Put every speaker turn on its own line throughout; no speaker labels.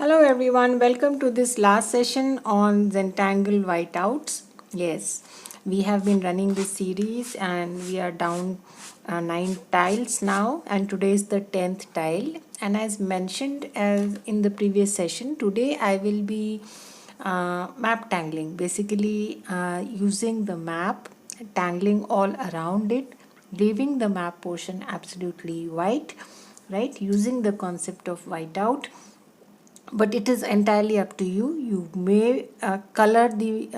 Hello everyone, welcome to this last session on Zentangle Whiteouts. Yes, we have been running this series and we are down 9 tiles now, and today is the 10th tile. And as mentioned as in the previous session, today I will be map tangling, basically using the map, tangling all around it, leaving the map portion absolutely white, right, using the concept of whiteout. But it is entirely up to you. You may color the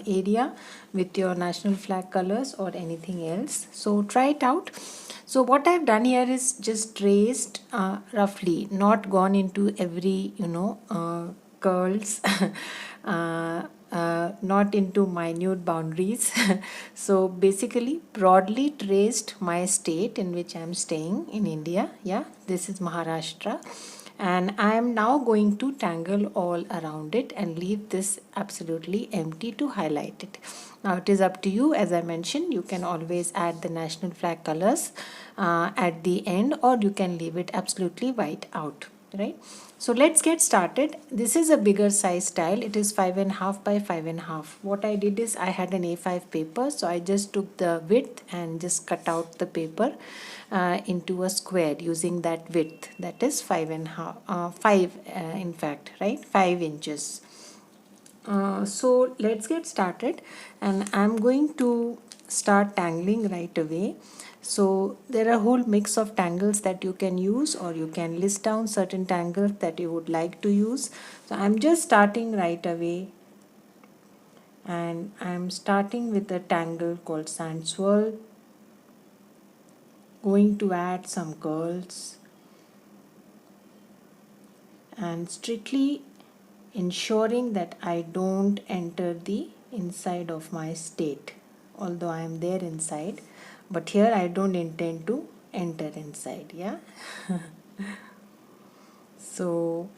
area with your national flag colors or anything else, so try it out. So what I've done here is just traced roughly, not gone into every curls not into minute boundaries. So basically broadly traced my state in which I'm staying in India. Yeah, this is Maharashtra, and I am now going to tangle all around it and leave this absolutely empty to highlight it. Now it is up to you. As I mentioned, you can always add the national flag colors at the end, or you can leave it absolutely white out, right? So let's get started. This is a bigger size tile. It is 5.5 by 5.5. What I did is I had an A5 paper, so I just took the width and just cut out the paper into a square using that width, that is 5 in fact, right, 5 inches. So let's get started, and I'm going to start tangling right away. So there are a whole mix of tangles that you can use, or you can list down certain tangles that you would like to use. So I'm just starting right away, and I'm starting with a tangle called Sandswirl, going to add some curls and strictly ensuring that I don't enter the inside of my state, although I am there inside, but here I don't intend to enter inside. Yeah. So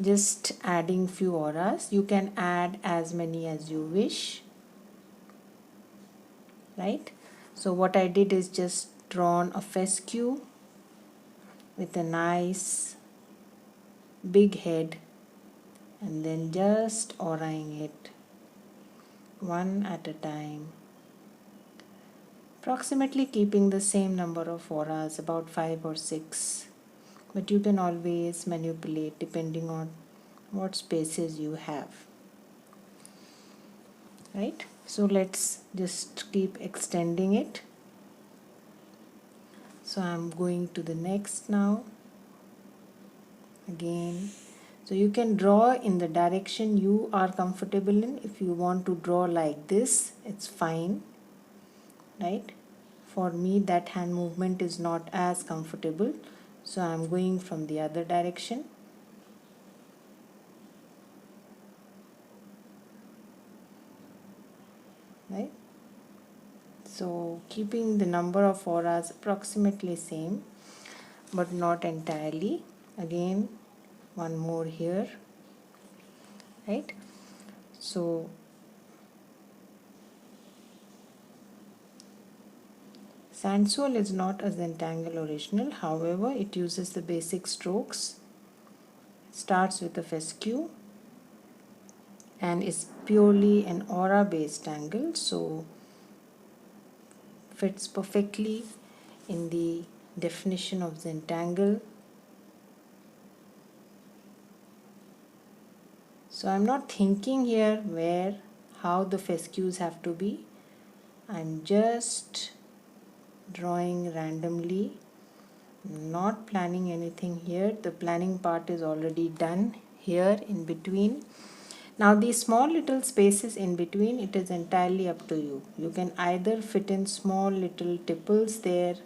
just adding few auras. You can add as many as you wish, right? So what I did is just drawn a fescue with a nice big head, and then just auraing it one at a time, approximately keeping the same number of auras, about 5 or 6, but you can always manipulate depending on what spaces you have, right? So let's just keep extending it. So I'm going to the next now again. So you can draw in the direction you are comfortable in. If you want to draw like this, it's fine, right? For me, that hand movement is not as comfortable, so I'm going from the other direction. Right? So keeping the number of auras approximately same, but not entirely. Again, one more here, right? So Sandswirl is not a Zentangle original, however it uses the basic strokes, starts with a fescue, and is purely an aura based tangle, so fits perfectly in the definition of Zentangle. So I'm not thinking here where, how the fescues have to be. I'm just drawing randomly, not planning anything here. The planning part is already done here in between. Now these small little spaces in between, it is entirely up to you. You can either fit in small little tipples there,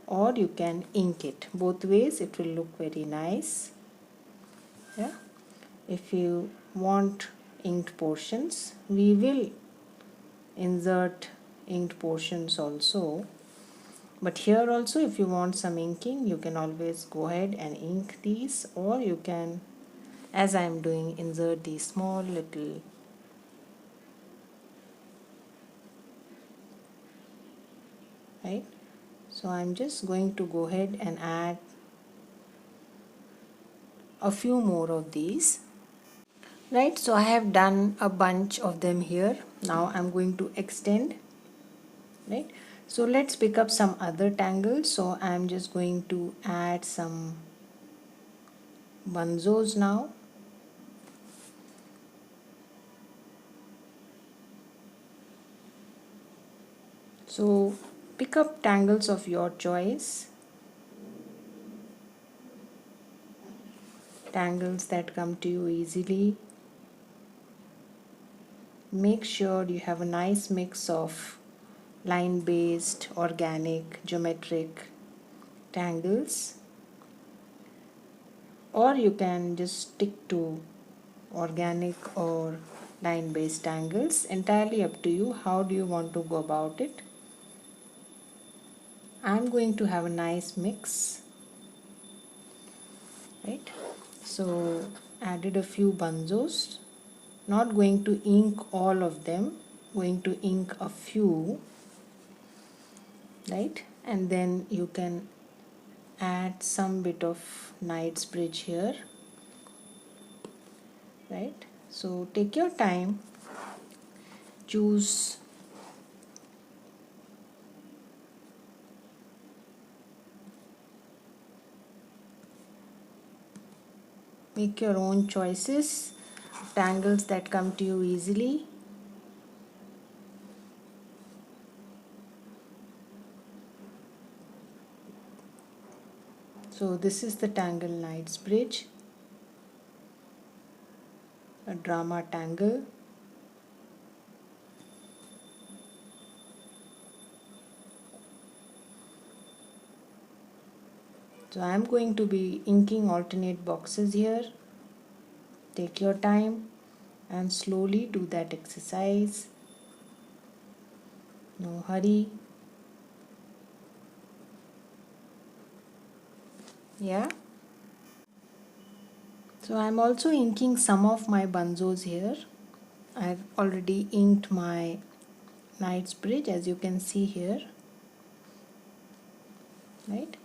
or you can ink it. Both ways it will look very nice. Yeah. If you want inked portions, we will insert inked portions also. But here also, if you want some inking, you can always go ahead and ink these, or you can, as I am doing, insert these small little right. So I'm just going to go ahead and add a few more of these. Right, so I have done a bunch of them here. Now I'm going to extend. Right, so let's pick up some other tangles. So I'm just going to add some bunzos now. So pick up tangles of your choice, tangles that come to you easily. Make sure you have a nice mix of line-based, organic, geometric tangles, or you can just stick to organic or line-based tangles. Entirely up to you. How do you want to go about it? I'm going to have a nice mix, right? So added a few bunzos. Not going to ink all of them, going to ink a few, right? And then you can add some bit of Knightsbridge here, right? So take your time, choose make your own choices, tangles that come to you easily. So this is the Tangle Knightsbridge, a drama tangle. So I am going to be inking alternate boxes here. Take your time and slowly do that exercise. No hurry. Yeah. So I'm also inking some of my bunzos here. I've already inked my Knightsbridge, as you can see here, right?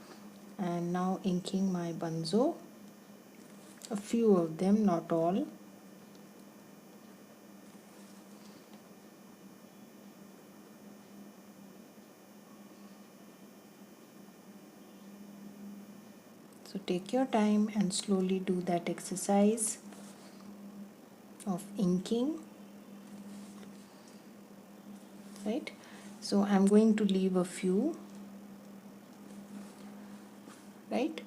And now inking my bunzo, a few of them, not all. So take your time and slowly do that exercise of inking, right? So I'm going to leave a few, right?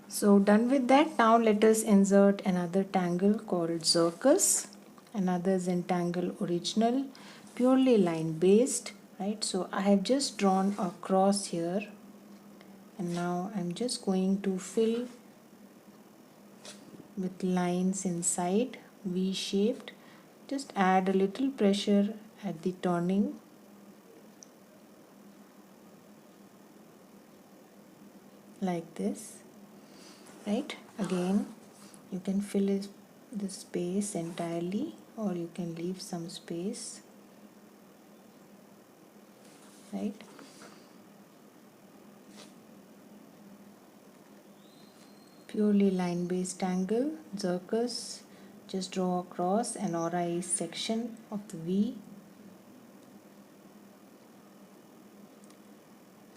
So done with that, now let us insert another tangle called Xircus, another Zentangle original, purely line based, right? So I have just drawn a cross here, and now I'm just going to fill with lines inside, V-shaped. Just add a little pressure at the turning, like this, right? Again, you can fill the space entirely, or you can leave some space, right? Purely line based angle, Xircus. Just draw across an aura section of the V.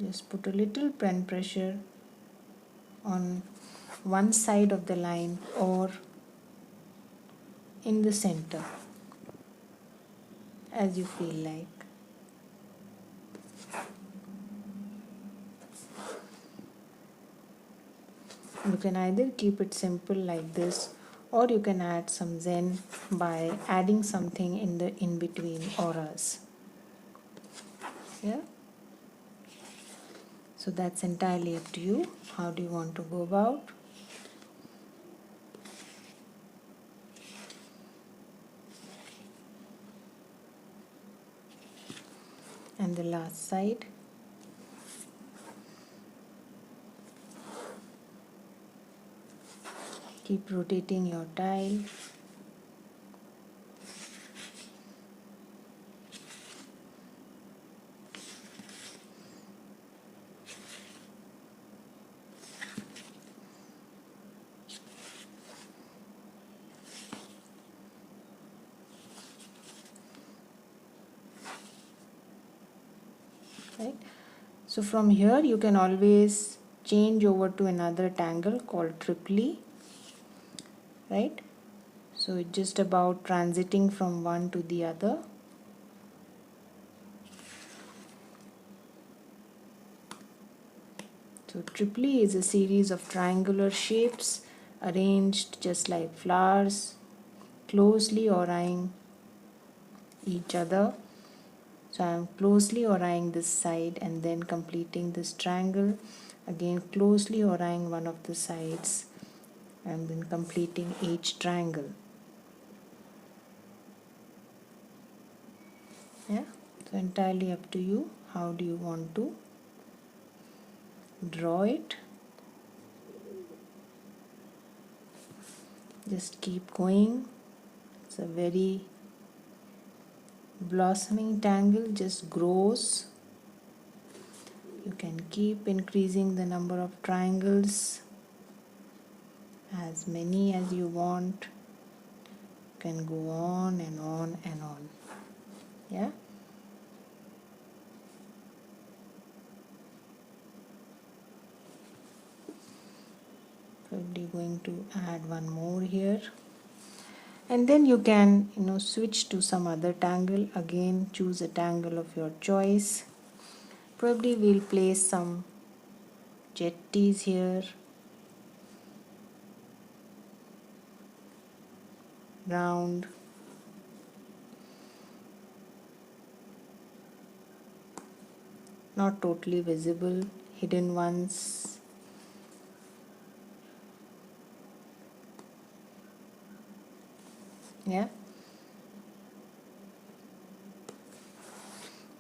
Just put a little pen pressure on one side of the line or in the center, as you feel like. You can either keep it simple like this, or you can add some zen by adding something in the in between auras. Yeah, so that's entirely up to you. How do you want to go about? And the last side. Keep rotating your tile. So from here you can always change over to another tangle called Tripoli, right? So it's just about transiting from one to the other. So Tripoli is a series of triangular shapes arranged just like flowers, closely orient each other. So I am closely orient this side and then completing this triangle, again closely orient one of the sides and then completing each triangle. Yeah, so entirely up to you. How do you want to draw it? Just keep going. It's a very blossoming tangle, just grows. You can keep increasing the number of triangles, as many as you want. You can go on and on and on. Yeah. Probably going to add one more here, and then you can switch to some other tangle. Again, choose a tangle of your choice. Probably we'll place some jetties here, round, not totally visible, hidden ones. Yeah,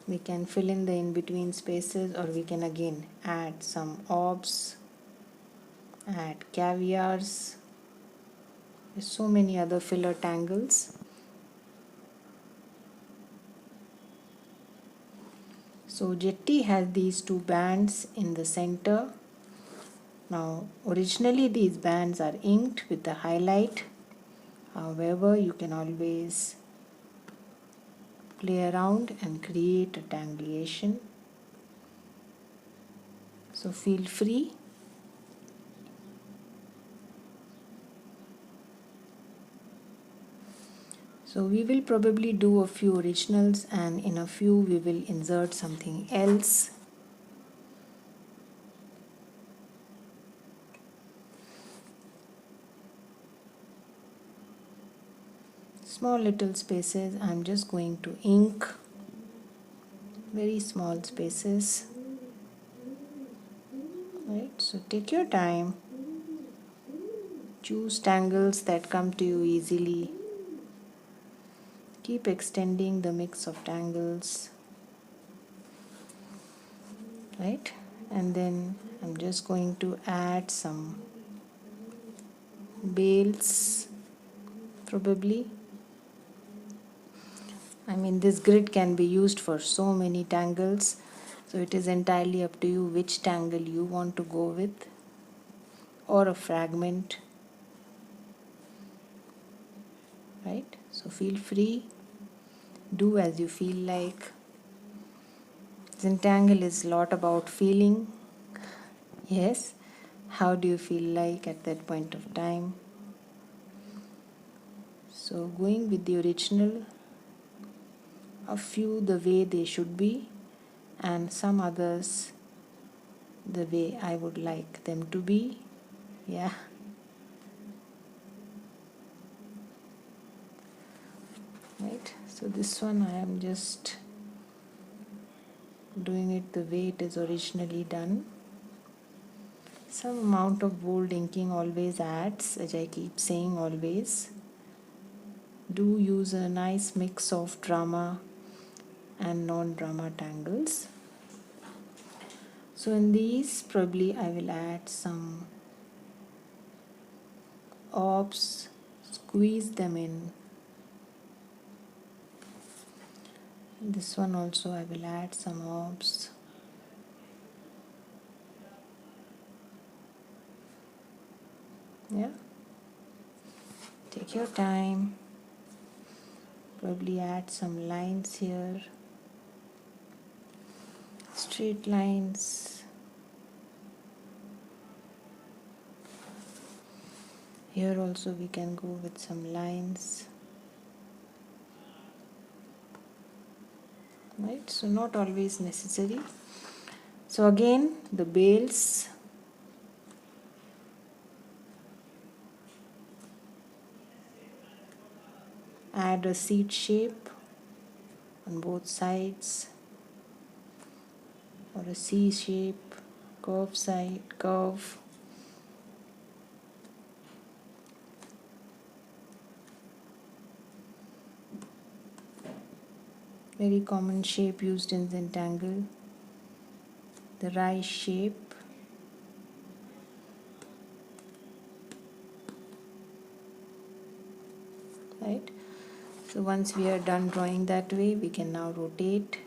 we can fill in the in-between spaces, or we can again add some orbs, add caviars. There's so many other filler tangles. So jetty has these two bands in the center. Now originally these bands are inked with the highlight. However, you can always play around and create a tangulation. So feel free. So we will probably do a few originals, and in a few we will insert something else. Small little spaces, I'm just going to ink very small spaces. Right, so take your time. Choose tangles that come to you easily. Keep extending the mix of tangles. Right, and then I'm just going to add some bales, probably. I mean, this grid can be used for so many tangles, so it is entirely up to you which tangle you want to go with, or a fragment. Right, so feel free, do as you feel like. Zentangle is a lot about feeling. Yes, how do you feel like at that point of time? So going with the original, a few the way they should be, and some others the way I would like them to be. Yeah. Right, so this one I am just doing it the way it is originally done. Some amount of bold inking always adds, as I keep saying, always. Do use a nice mix of drama and non-drama tangles. So in these probably I will add some orbs, squeeze them in. This one also I will add some orbs. Yeah, take your time. Probably add some lines here. straight lines. Here also we can go with some lines. Right, so not always necessary. So again, the bales, add a seed shape on both sides, or a C shape, curve. Very common shape used in Zentangle. The rice shape. Right. So once we are done drawing that way, we can now rotate.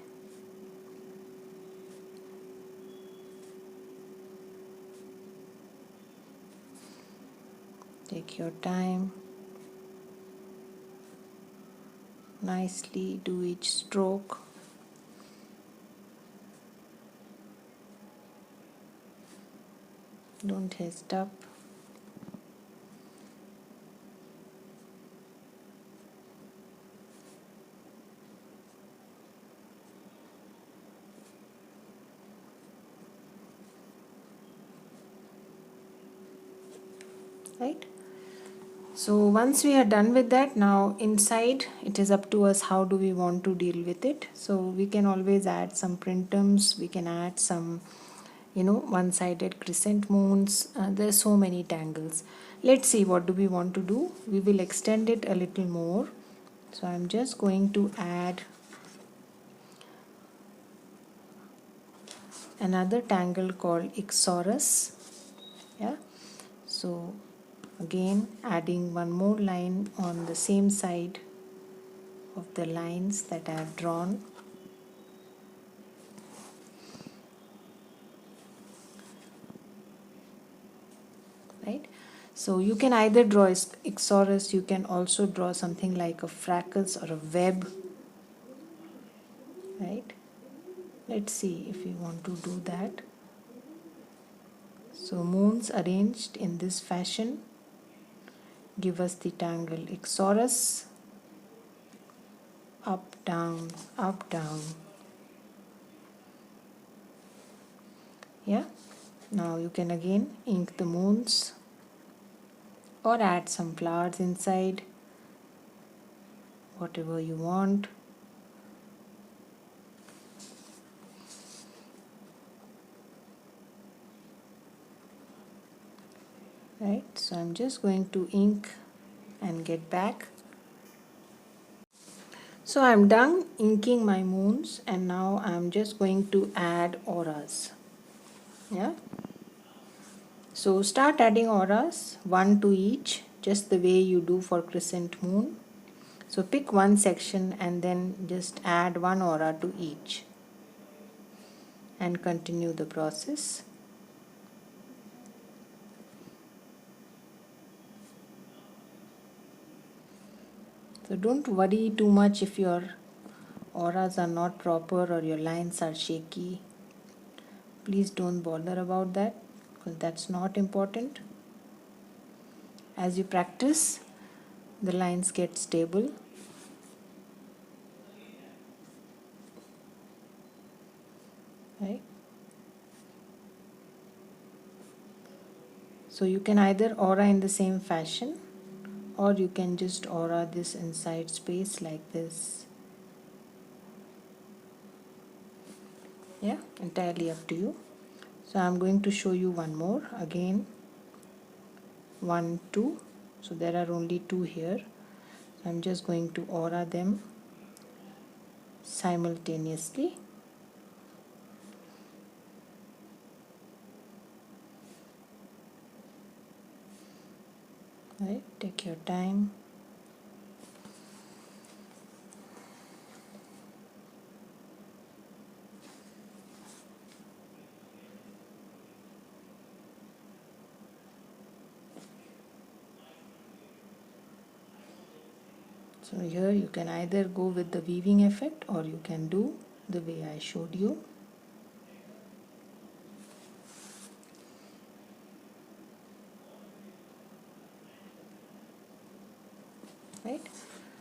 Take your time. Nicely do each stroke. Don't haste up. Right. So once we are done with that, now inside it is up to us how do we want to deal with it. So we can always add some printums, we can add some one-sided crescent moons. There's so many tangles. Let's see what do we want to do. We will extend it a little more. So I'm just going to add another tangle called Xircus. Yeah, so again adding one more line on the same side of the lines that I have drawn. Right, so you can either draw Xircus, you can also draw something like a fracas or a web. Right, let's see if we want to do that. So moons arranged in this fashion give us the tangle Xircus. Up, down, up, down. Yeah, now you can again ink the moons or add some flowers inside, whatever you want. Right, so I'm just going to ink and get back. So I'm done inking my moons, and now I'm just going to add auras. Yeah, so start adding auras, one to each, just the way you do for crescent moon. So pick one section and then just add one aura to each and continue the process. So don't worry too much if your auras are not proper or your lines are shaky. Please don't bother about that, because that's not important. As you practice, the lines get stable. Right? So you can either aura in the same fashion, or you can just aura this inside space like this. Yeah, entirely up to you. So I'm going to show you one more. Again, 1, 2. So there are only 2 here. So I'm just going to aura them simultaneously. Right, take your time. So here you can either go with the weaving effect, or you can do the way I showed you. right?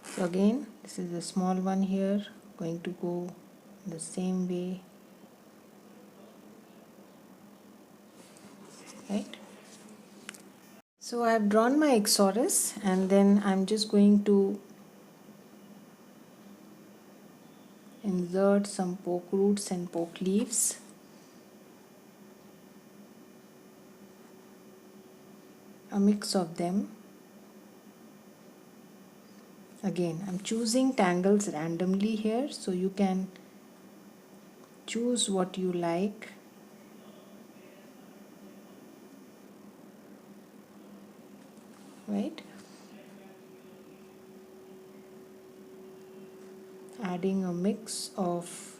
So again, this is a small one here, going to go the same way, right? So I have drawn my Xircus, and then I'm just going to insert some poke roots and poke leaves. A mix of them. Again, I'm choosing tangles randomly here, so you can choose what you like. Right? Adding a mix of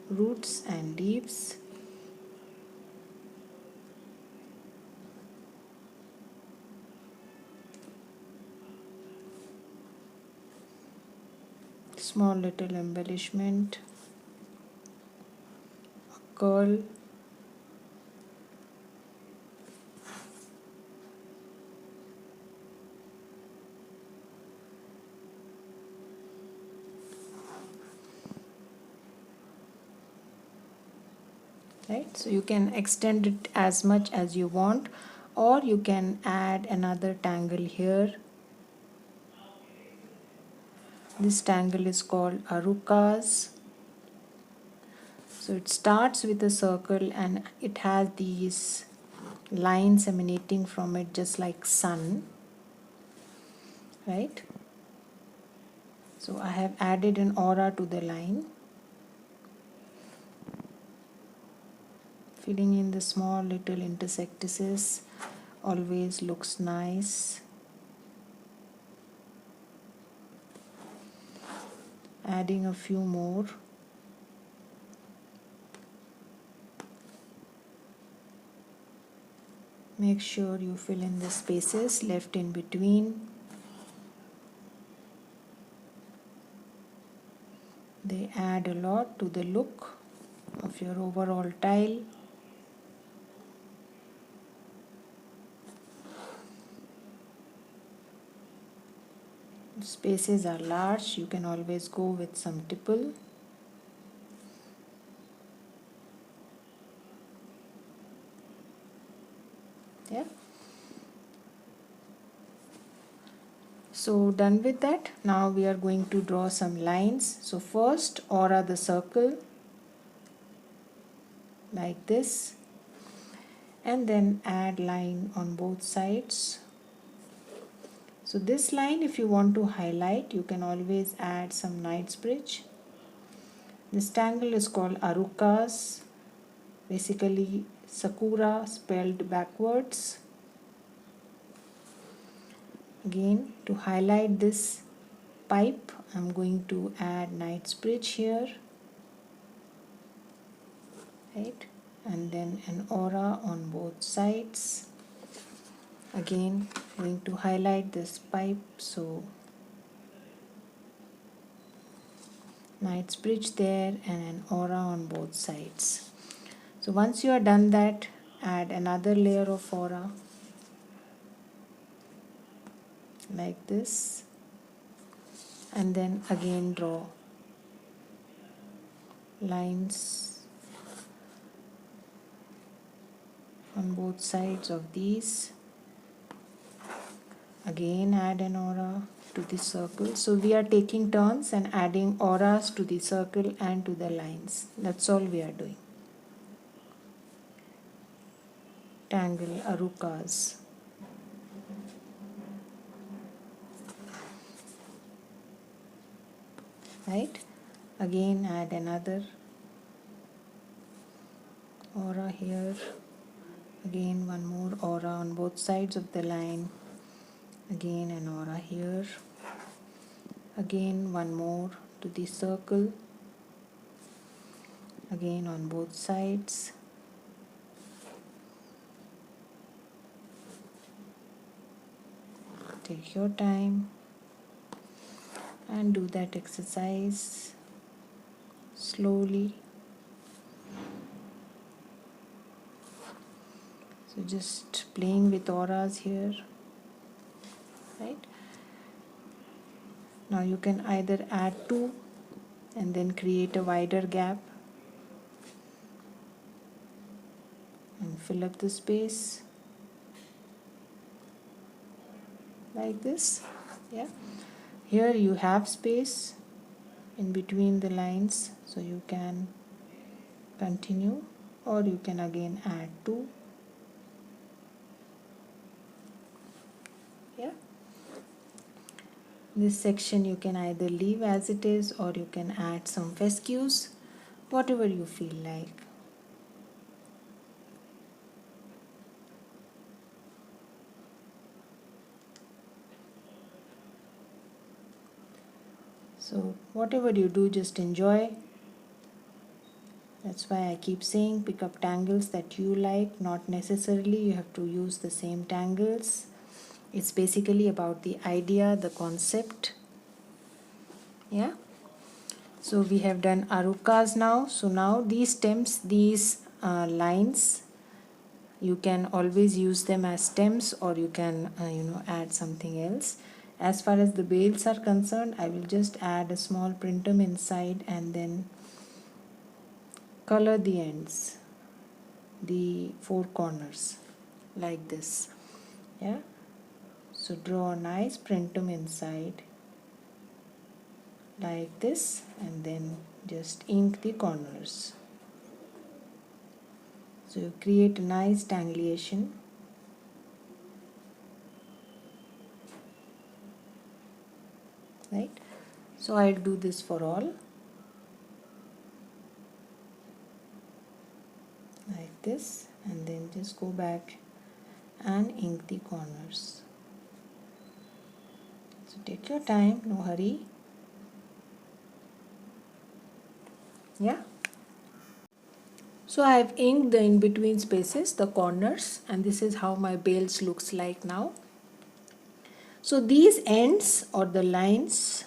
roots and leaves. Small little embellishment, a curl, right? So you can extend it as much as you want, or you can add another tangle here. This tangle is called Xircus. So it starts with a circle and it has these lines emanating from it just like sun, right? So I have added an aura to the line, filling in the small little intersectices always looks nice. Adding a few more. Make sure you fill in the spaces left in between. They add a lot to the look of your overall tile. If spaces are large, you can always go with some tipple. Yeah. So done with that. Now we are going to draw some lines. So first, aura the circle like this, and then add line on both sides. So this line, if you want to highlight, you can always add some Knightsbridge. This tangle is called Xircus, basically Sakura spelled backwards. Again, to highlight this pipe, I'm going to add Knightsbridge here, right? And then an aura on both sides. Again, going to highlight this pipe, so Knightsbridge there and an aura on both sides. So once you are done that, add another layer of aura like this, and then again draw lines on both sides of these. Again add an aura to the circle. So we are taking turns and adding auras to the circle and to the lines. That's all we are doing. Tangle Xircus. Right? Again add another aura here. Again one more aura on both sides of the line. Again an aura here. Again one more to the circle. Again on both sides. Take your time and do that exercise slowly. So just playing with auras here, right? Now you can either add 2 and then create a wider gap and fill up the space like this. Yeah, here you have space in between the lines, so you can continue, or you can again add 2. Yeah, this section you can either leave as it is, or you can add some fescues, whatever you feel like. So whatever you do, just enjoy. That's why I keep saying pick up tangles that you like. Not necessarily you have to use the same tangles. It's basically about the idea, the concept. Yeah. So we have done arukas now. So now these stems, these lines, you can always use them as stems, or you can add something else. As far as the bales are concerned, I will just add a small printum inside and then color the ends, the 4 corners like this. Yeah, so draw a nice printum inside like this and then just ink the corners. So you create a nice tangulation. Right, so I'll do this for all like this, and then just go back and ink the corners. So take your time, no hurry. Yeah, so I have inked the in between spaces, the corners, and this is how my bales looks like now. So these ends or the lines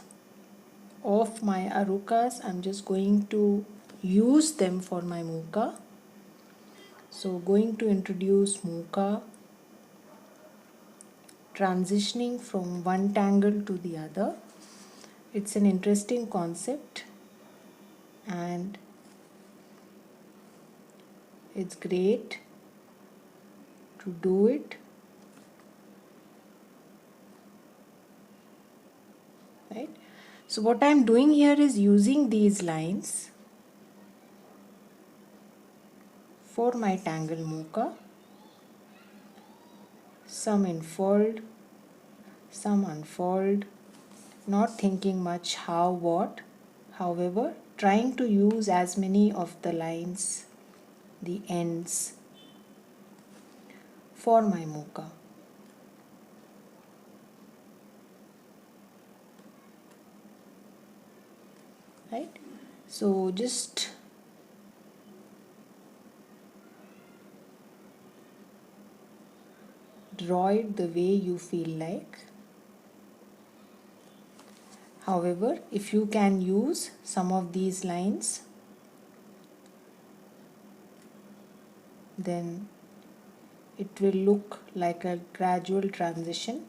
of my arukas, I'm just going to use them for my muka. So going to introduce muka, transitioning from one tangle to the other. It's an interesting concept and it's great to do it. Right? So what I'm doing here is using these lines for my tangle muka. Some enfold, some unfold, not thinking much how, what. However, trying to use as many of the lines, the ends, for my muka. Right? So just draw it the way you feel like. However, if you can use some of these lines, then it will look like a gradual transition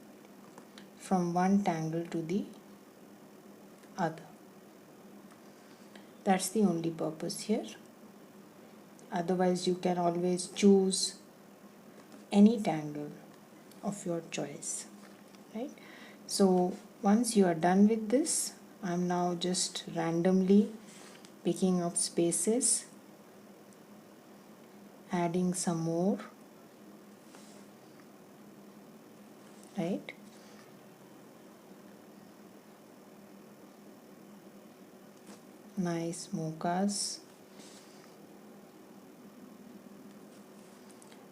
from one tangle to the other. That's the only purpose here. Otherwise, you can always choose any tangle of your choice. Right? So once you are done with this, I'm now just randomly picking up spaces, adding some more. Right? Nice mochas.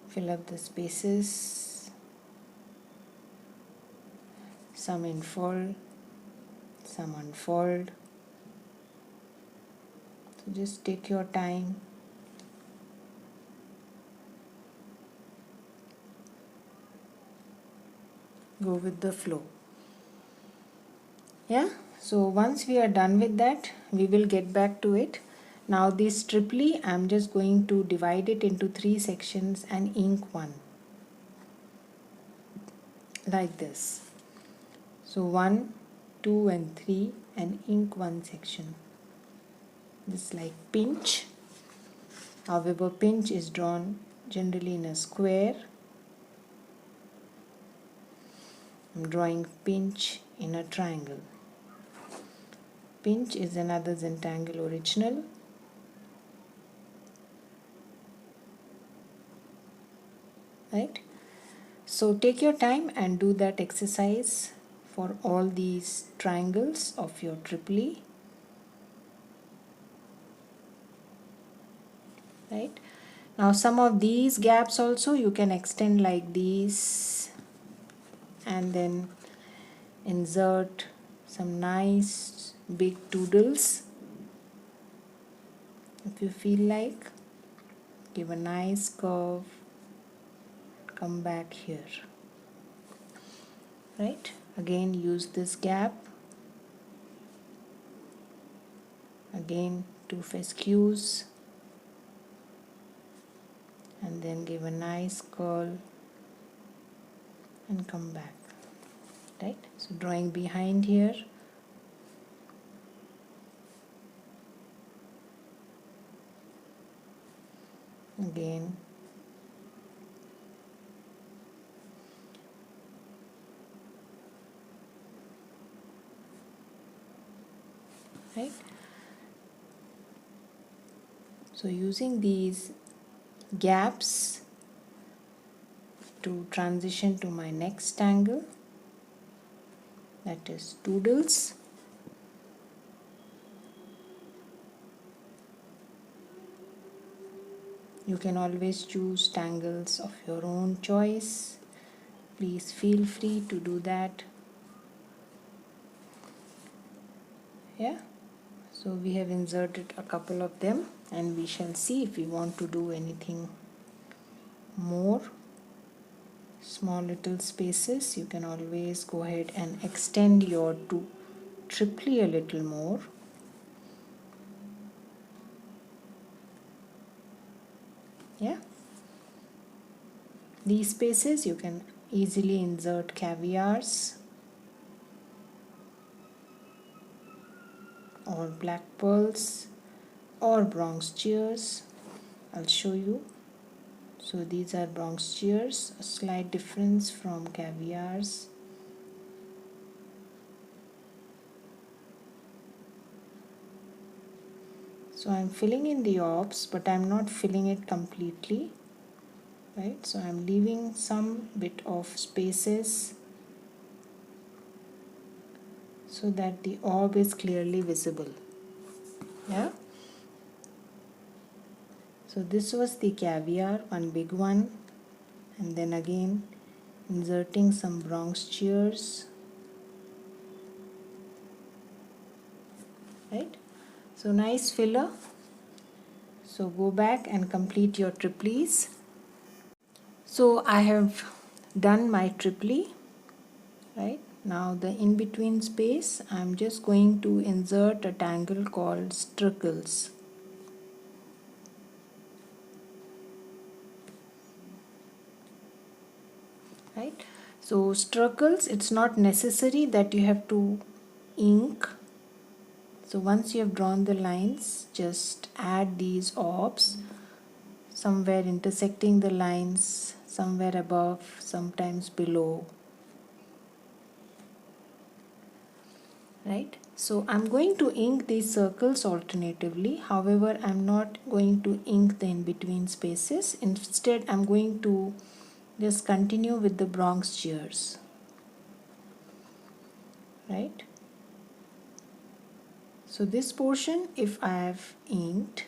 Fill up the spaces. Some enfold, some unfold. So just take your time. Go with the flow. Yeah, so once we are done with that, we will get back to it. Now this tripoli, I'm just going to divide it into 3 sections and ink one like this. So 1, 2 and 3 and ink one section. Just like pinch. However, pinch is drawn generally in a square. I'm drawing pinch in a triangle. Pinch is another Zentangle original. Right? So take your time and do that exercise for all these triangles of your Tripoli. Right? Now some of these gaps also you can extend like these and then insert some nice big doodles. If you feel like, give a nice curve, come back here. Right? Again use this gap. Again 2 fescues. And then give a nice curl and come back. Right? So drawing behind here. Again. Right? So using these gaps to transition to my next tangle, that is doodles. You can always choose tangles of your own choice. Please feel free to do that. Yeah, so we have inserted a couple of them and we shall see if we want to do anything more. Small little spaces, you can always go ahead and extend your Tripoli a little more. Yeah, these spaces you can easily insert caviars or black pearls or bronze cheers. I'll show you. So these are bronze cheers, a slight difference from caviars. So I'm filling in the orbs, but I'm not filling it completely. Right? So I'm leaving some bit of spaces so that the orb is clearly visible. Yeah. So this was the caviar, one big one, and then again inserting some bronze cheers. Right? So nice filler. So go back and complete your triplies. So I have done my Tripoli. Right? Now the in between space, I'm just going to insert a tangle called Xircus. Right? So Xircus, it's not necessary that you have to ink. So once you have drawn the lines, just add these orbs somewhere intersecting the lines, somewhere above, sometimes below. Right? So I'm going to ink these circles alternatively. However, I'm not going to ink the in-between spaces. Instead, I'm going to just continue with the bronze cheers. Right? So this portion, if I have inked,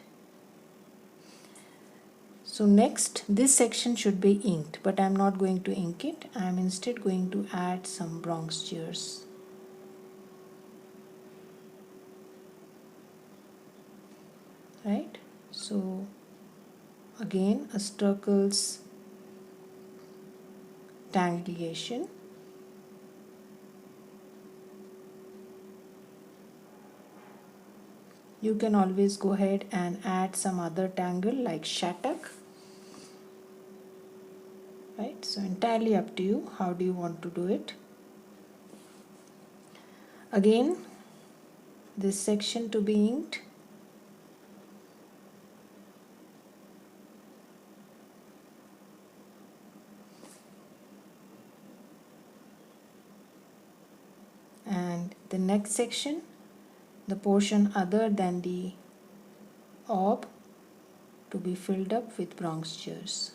so next this section should be inked, but I'm not going to ink it. I'm instead going to add some bronze cheers. Right? So again a Xircus tangulation. You can always go ahead and add some other tangle like shattuck. Right? So entirely up to you. How do you want to do it? Again, this section to be inked. And the next section, the portion other than the orb, to be filled up with bronze chairs.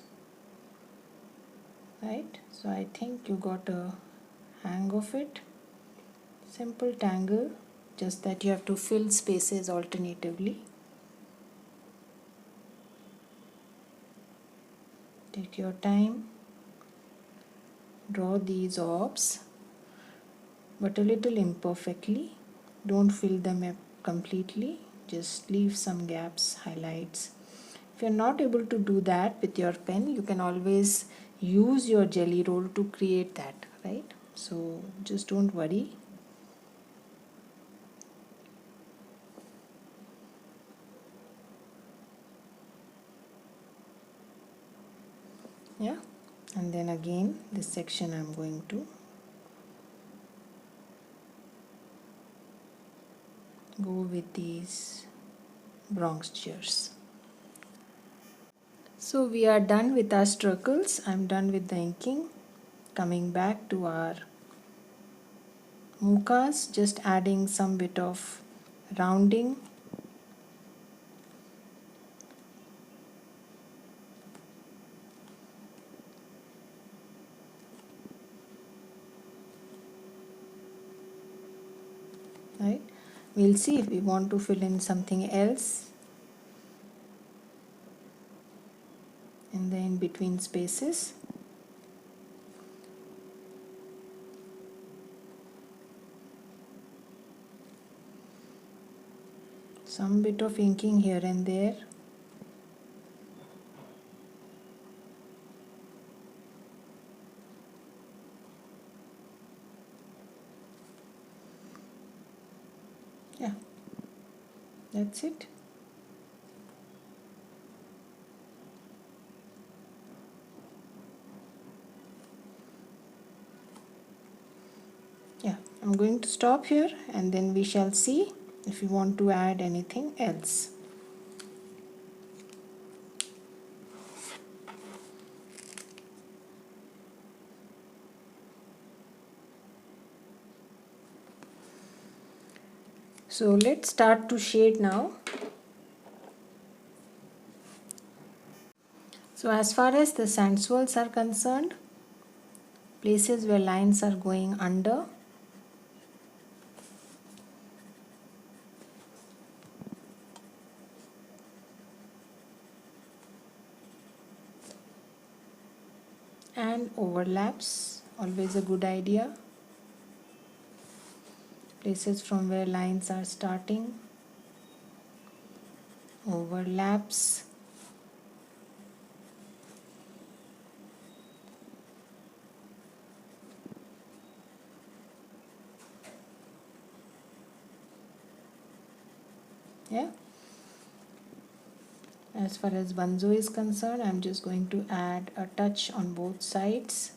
Right, so I think you got a hang of it. Simple tangle, just that you have to fill spaces alternatively. Take your time, draw these orbs, but a little imperfectly. Don't fill them up completely, just leave some gaps, highlights. If you're not able to do that with your pen, you can always use your jelly roll to create that, right? So just don't worry. Yeah, and then again this section I'm going to go with these bronze chairs. So we are done with our circles. I'm done with the inking. Coming back to our mukas, just adding some bit of rounding. Right, we'll see if we want to fill in something else in the in between spaces. Some bit of inking here and there. Yeah, that's it. Yeah, I'm going to stop here and then we shall see if you want to add anything else. So let's start to shade now. So as far as the sand swirls are concerned, places where lines are going under, and overlaps, always a good idea. Places from where lines are starting, overlaps. Yeah. As far as Bunzo is concerned, I'm just going to add a touch on both sides.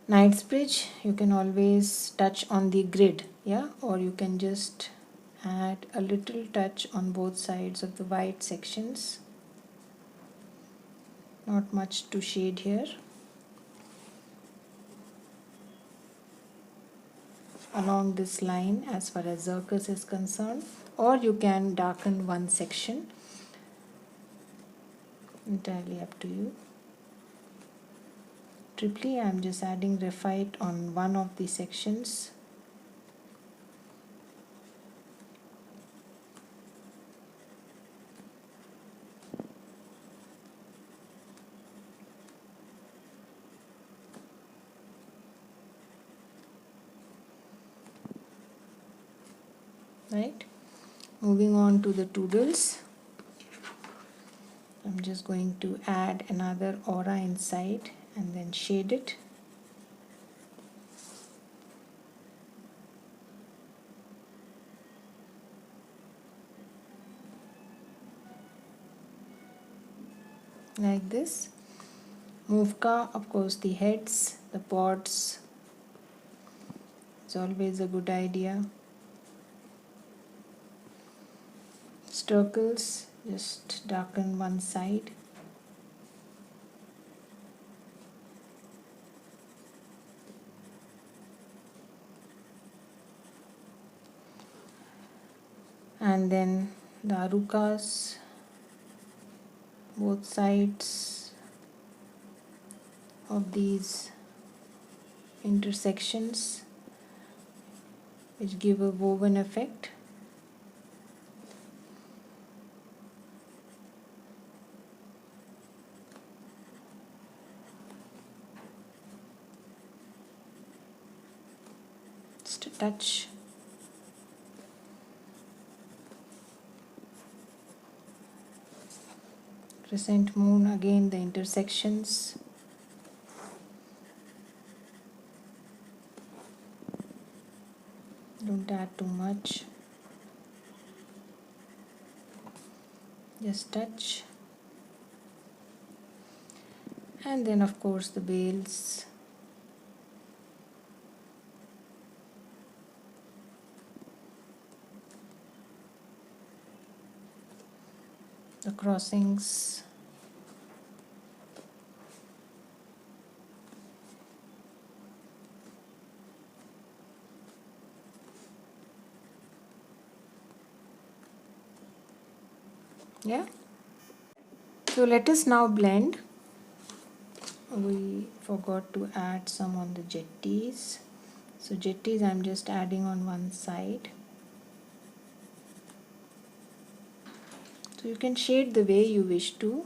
Knightsbridge, you can always touch on the grid, yeah, or you can just add a little touch on both sides of the white sections. Not much to shade here. Along this line as far as Xircus is concerned, or you can darken one section, entirely up to you. Tripoli, I am just adding graphite on one of the sections. Right, moving on to the oodles. I'm just going to add another aura inside and then shade it. like this. Mufka, of course, the heads, the pods. It's always a good idea. Circles, just darken one side. And then the arukas, both sides of these intersections, which give a woven effect. Just a touch. Crescent moon, again the intersections. Don't add too much. Just touch. And then of course the veils. The crossings. Yeah. So let us now blend. We forgot to add some on the jetties. So jetties I'm just adding on one side. So you can shade the way you wish to.